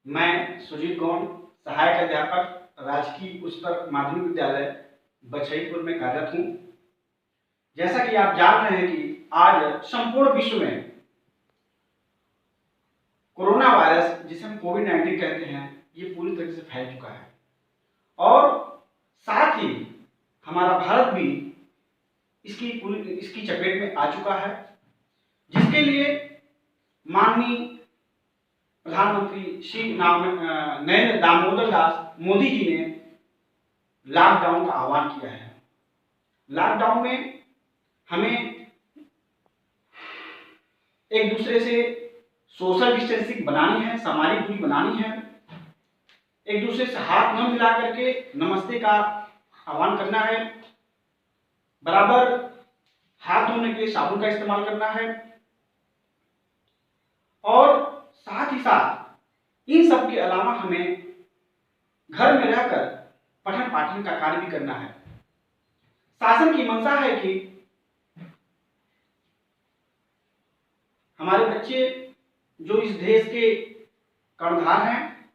मैं सुजीत गौड़, सहायक अध्यापक, राजकीय उच्चतर माध्यमिक विद्यालय बछईपुर में कार्यरत हूँ। जैसा कि आप जान रहे हैं कि आज संपूर्ण विश्व में कोरोना वायरस, जिसे हम कोविड-19 कहते हैं, ये पूरी तरह से फैल चुका है और साथ ही हमारा भारत भी इसकी चपेट में आ चुका है, जिसके लिए माननीय प्रधानमंत्री श्री नरेंद्र दामोदर दास मोदी जी ने लॉकडाउन का आह्वान किया है। लॉकडाउन में हमें एक दूसरे से सोशल डिस्टेंसिंग बनानी है, सामाजिक दूरी बनानी है, एक दूसरे से हाथ न मिला करके नमस्ते का आह्वान करना है, बराबर हाथ धोने के लिए साबुन का इस्तेमाल करना है और साथ ही साथ इन सब के अलावा हमें घर में रहकर पठन पाठन का कार्य भी करना है। शासन की मंशा है कि हमारे बच्चे जो इस देश के कर्णधार हैं,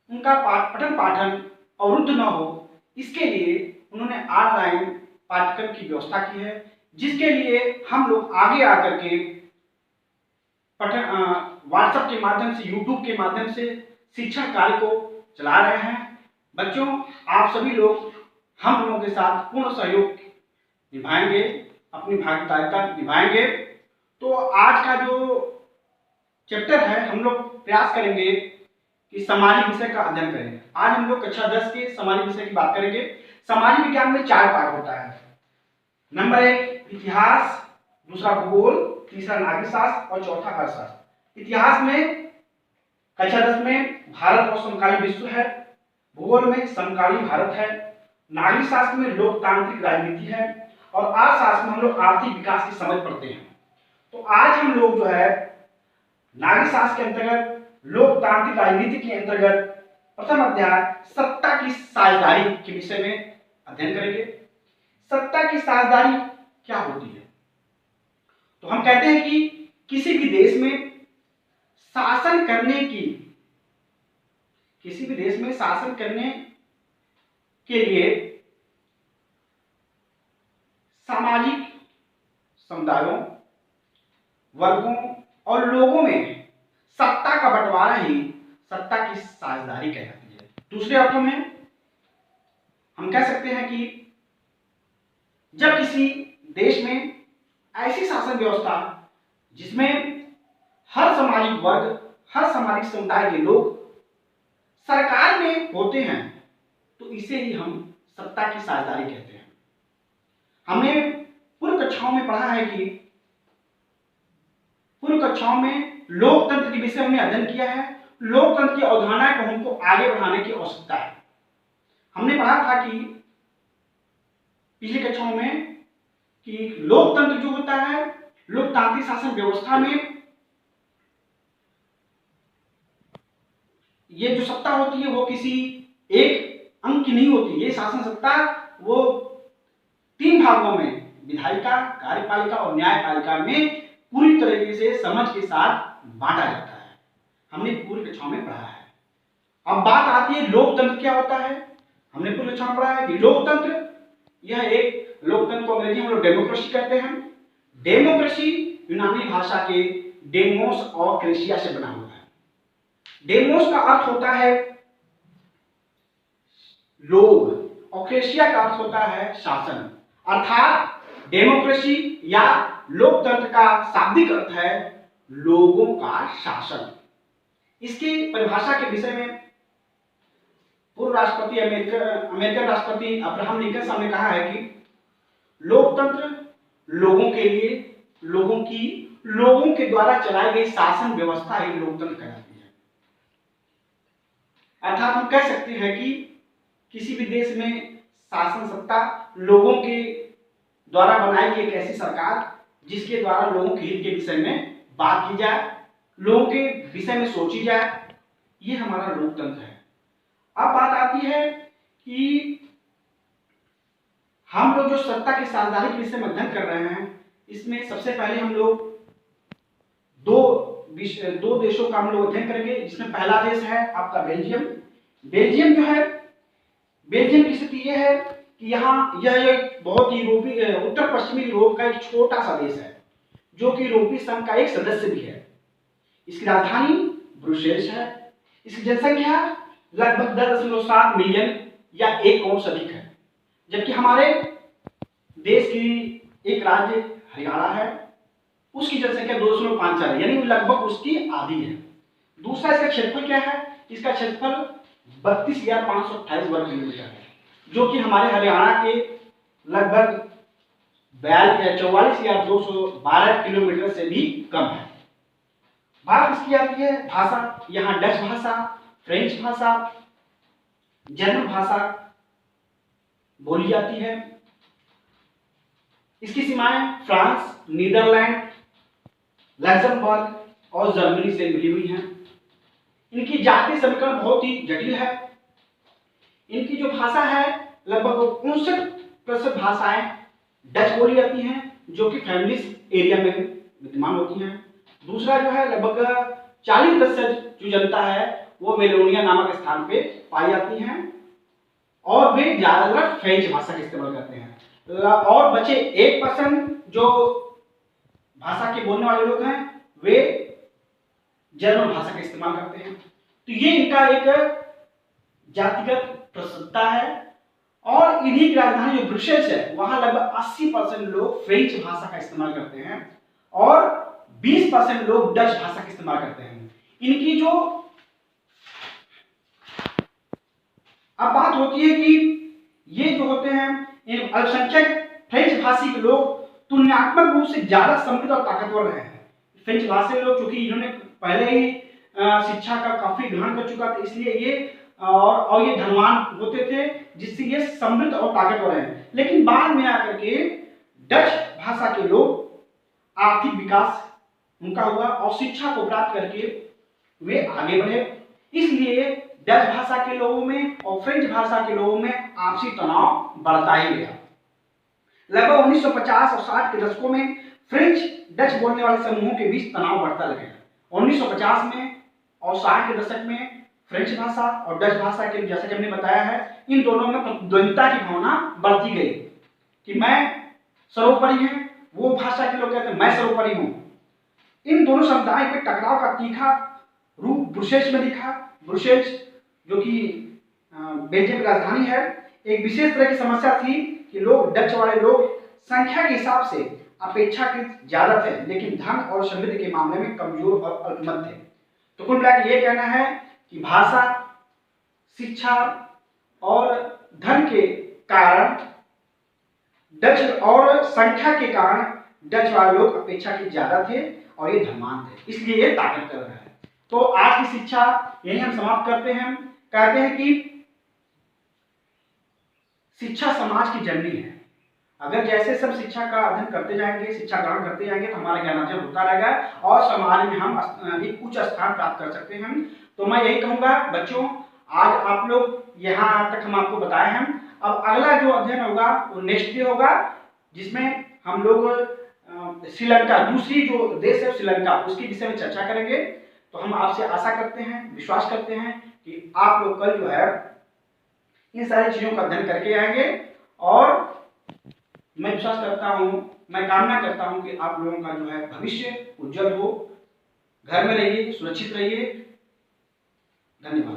उनका पठन पाठन अवरुद्ध न हो, इसके लिए उन्होंने ऑनलाइन पाठ्यक्रम की व्यवस्था की है, जिसके लिए हम लोग आगे आकर के व्हाट्सएप के माध्यम से, यूट्यूब के माध्यम से शिक्षण कार्य को चला रहे हैं। बच्चों, आप सभी लोग हम लोगों के साथ पूर्ण सहयोग निभाएंगे, अपनी भागीदारिता निभाएंगे। तो आज का जो चैप्टर है, हम लोग प्रयास करेंगे कि सामाजिक विषय का अध्ययन करें। आज हम लोग कक्षा 10 के सामाजिक विषय की बात करेंगे। सामाजिक विज्ञान में 4 पाठ होता है। नंबर 1 इतिहास, दूसरा भूगोल, तीसरा नागरिक शास्त्र और चौथा अर्थशास्त्र। इतिहास में कक्षा 10 में भारत और समकालीन विश्व है, भूगोल में समकालीन भारत है, नागरिक शास्त्र में लोकतांत्रिक राजनीति है और अर्थशास्त्र में हम लोग आर्थिक विकास की समझ पढ़ते हैं। तो आज हम लोग जो है नागरिक शास्त्र के अंतर्गत लोकतांत्रिक राजनीति के अंतर्गत प्रथम अध्याय सत्ता की साझेदारी के विषय में अध्ययन करेंगे। सत्ता की साझेदारी क्या होती है? तो हम कहते हैं कि किसी भी देश में शासन करने के लिए सामाजिक समुदायों, वर्गों और लोगों में सत्ता का बंटवारा ही सत्ता की साझेदारी कहलाती है। दूसरे अर्थों में हम कह सकते हैं कि जब किसी देश में ऐसी शासन व्यवस्था जिसमें हर सामाजिक वर्ग, हर सामाजिक समुदाय के लोग सरकार में होते हैं, तो इसे ही हम सत्ता की साझेदारी कहते हैं। हमने पूर्व कक्षाओं में पढ़ा है कि पूर्व कक्षाओं में लोकतंत्र के विषय हमने अध्ययन किया है। लोकतंत्र की अवधारणा को हमको आगे बढ़ाने की आवश्यकता है। हमने पढ़ा था कि पिछली कक्षाओं में कि लोकतंत्र जो होता है, लोकतांत्रिक शासन व्यवस्था में ये जो सत्ता होती है वो किसी एक अंग की नहीं होती। ये शासन सत्ता वो 3 भागों में, विधायिका, कार्यपालिका और न्यायपालिका में पूरी तरीके से समझ के साथ बांटा जाता है। हमने पूर्व कक्षाओं में पढ़ा है। अब बात आती है लोकतंत्र क्या होता है। हमने पूर्व कक्षा में पढ़ा है कि लोकतंत्र, यह एक लोकतंत्र को अंग्रेजी में लोग डेमोक्रेसी कहते हैं। डेमोक्रेसी यूनानी भाषा के डेमोस और क्रेसिया से बना हुआ है। डेमोस का अर्थ होता है लोग और क्रेसिया का अर्थ होता है शासन। अर्थात डेमोक्रेसी या लोकतंत्र का शाब्दिक अर्थ है लोगों का शासन। इसकी परिभाषा के विषय में पूर्व राष्ट्रपति, अमेरिकन राष्ट्रपति अब्राहम लिंकन साहब ने कहा है कि लोकतंत्र लोगों के लिए, लोगों के द्वारा चलाई गई शासन व्यवस्था ही लोकतंत्र कहलाती है। अर्थात हम कह सकते हैं कि किसी भी देश में शासन सत्ता लोगों के द्वारा बनाई गई एक ऐसी सरकार जिसके द्वारा लोगों के हित के विषय में बात की जाए, लोगों के विषय में सोची जाए, ये हमारा लोकतंत्र है। अब बात आती है कि हम लोग जो सत्ता की साझेदारी के विषय में अध्ययन कर रहे हैं, इसमें सबसे पहले हम लोग 2 दो देशों का हम लोग अध्ययन करेंगे, जिसमें पहला देश है आपका बेल्जियम। बेल्जियम जो है, बेल्जियम की स्थिति यह है कि यहाँ यह एक बहुत ही यूरोपीय उत्तर पश्चिमी यूरोप का एक छोटा सा देश है, जो कि यूरोपीय संघ का एक सदस्य भी है। इसकी राजधानी ब्रुसेल्स है। इसकी जनसंख्या लगभग 10.7 मिलियन या 1 करोड़ से अधिक है। जबकि हमारे देश की एक राज्य हरियाणा है, उसकी जनसंख्या 2.54 है, यानी लगभग उसकी आधी है। दूसरा इसका क्षेत्रफल क्या है? इसका क्षेत्रफल 32,528 वर्ग किलोमीटर है, जो कि हमारे हरियाणा के लगभग 44,212 किलोमीटर से भी कम है। बात इसकी आती है भाषा, यहाँ डच भाषा, फ्रेंच भाषा, जर्मन भाषा बोली जाती है। इसकी सीमाएं फ्रांस, नीदरलैंड, लग्जमबर्ग और जर्मनी से मिली हुई हैं। इनकी जातीय समीकरण बहुत ही जटिल है। इनकी जो भाषा है लगभग 59% भाषाएं डच बोली जाती हैं, जो कि फैमिलीज एरिया में विद्यमान होती हैं। दूसरा जो है लगभग 40% जो जनता है वो वेलोनिया नामक स्थान पे पाई जाती हैं, और वे ज्यादातर फ्रेंच भाषा का इस्तेमाल करते हैं। और बचे 1% जो भाषा के बोलने वाले लोग हैं वे जर्मन भाषा का इस्तेमाल करते हैं। तो ये इनका एक जातिगत प्रसिद्धता है। और इन्हीं की राजधानी जो ब्रुसेल्स है, वहां लगभग 80% लोग फ्रेंच भाषा का इस्तेमाल करते हैं और 20% लोग डच भाषा का इस्तेमाल करते हैं। इनकी जो अब बात होती है कि ये जो होते हैं इन अल्पसंख्यक फ्रेंच भाषी के लोग तुलनात्मक रूप से ज्यादा समृद्ध और ताकतवर रहे हैं। फ्रेंच भाषी लोग, चूंकि इन्होंने पहले ही शिक्षा का काफी ग्रहण कर चुका था, इसलिए ये और ये धनवान होते थे, जिससे ये समृद्ध और ताकतवर हैं। लेकिन बाद में आकर के डच भाषा के लोग आर्थिक विकास उनका हुआ और शिक्षा को प्राप्त करके वे आगे बढ़े। इसलिए डच भाषा के लोगों में और फ्रेंच भाषा के लोगों में आपसी तनाव बढ़ता ही गया। लगभग 1950 और 60 के दशकों में फ्रेंच डच बोलने वाले समूहों के बीच तनाव बढ़ता लगा। 1950 में और 60 के दशक में फ्रेंच भाषा और डच भाषा के, जैसा कि हमने बताया है, इन दोनों में प्रतिद्वंदिता की भावना बढ़ती गई कि मैं सर्वोपरि है, वो भाषा के लोग कहते हैं मैं सर्वोपरि हूं। इन दोनों समुदायों के टकराव का तीखा रूप ब्रुसेल्स में दिखा। ब्रुसेल्स जो कि बेल्जियम की राजधानी है, एक विशेष तरह की समस्या थी कि लोग, डच वाले लोग संख्या के हिसाब से अपेक्षाकृत ज्यादा थे, लेकिन धन और समृद्धि के मामले में कमजोर और अल्पमत थे। तो कुल मिलाकर ये कहना है कि भाषा, शिक्षा और धन के कारण डच और संख्या के कारण डच वाले लोग अपेक्षाकृत ज्यादा थे और ये धनवान थे, इसलिए ये ताकत कर रहा है। तो आज की शिक्षा यही हम समाप्त करते हैं। कहते हैं कि शिक्षा समाज की जननी है। अगर जैसे सब शिक्षा का अध्ययन करते जाएंगे, शिक्षा ग्रहण करते जाएंगे, तो हमारा ज्ञानार्जन होता रहेगा और समाज में हम एक उच्च स्थान प्राप्त कर सकते हैं। तो मैं यही कहूंगा बच्चों, आज आप लोग यहाँ तक हम आपको बताए हैं। अब अगला जो अध्ययन होगा वो नेक्स्ट डे होगा, जिसमें हम लोग श्रीलंका, दूसरी जो देश है श्रीलंका, उसके विषय में चर्चा करेंगे। तो हम आपसे आशा करते हैं, विश्वास करते हैं कि आप लोग कल जो है इन सारी चीजों का अध्ययन करके आएंगे। और मैं विश्वास करता हूं, मैं कामना करता हूं कि आप लोगों का जो है भविष्य उज्जवल हो। घर में रहिए, सुरक्षित रहिए। धन्यवाद।